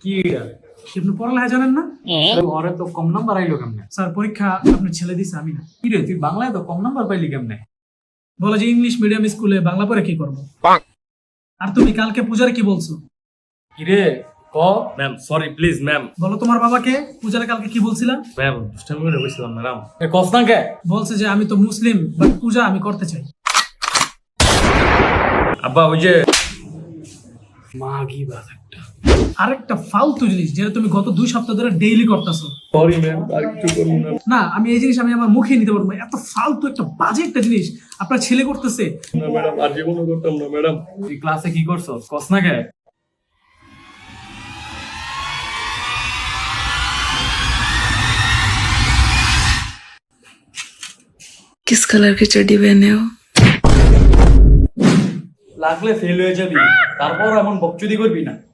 কি এটা? আপনি পড়ালেখা জানেন না? ওরে তো কম নাম্বার আইলো কেমনে? স্যার পরীক্ষা আপনার ছেলে দিছে, আমি না। কি রে, তুই বাংলায় তো কম নাম্বার পাইলি কেমনে? বলে যে ইংলিশ মিডিয়াম স্কুলে বাংলা পড়ে কি করবো। আর তুমি কালকে পূজারে কি বলছো? কি রে ক। Ma'am sorry please ma'am. বলো তোমার বাবাকে পূজারে কালকে কি বলছিলা? ম্যাম দুষ্টামি করে বলছিলাম ম্যাডাম। এ কস না কে? বলছে যে আমি তো মুসলিম, বাট পূজা আমি করতে চাই। আব্বা ওই যে মাগি বাস একটা। আরেকটা ফালতু জিনিস যেটা তুমি গত 2 সপ্তাহ ধরে ডেইলি করতেছো। সরি ম্যাম আর কিছু করুন না। না, আমি এই জিনিস আমি আমার মুখে নিতে পারবো না। এত ফালতু একটা বাজে একটা জিনিস আপনার ছেলে করতেছে। না ম্যাডাম আর জীবনও করতাম না ম্যাডাম। তুই ক্লাসে কি করছস কস না কে? किस कलर की चड्डी पहने हो? লাগলে ফেল হয়ে যাবি, তারপর এমন বকচুদি করবি না।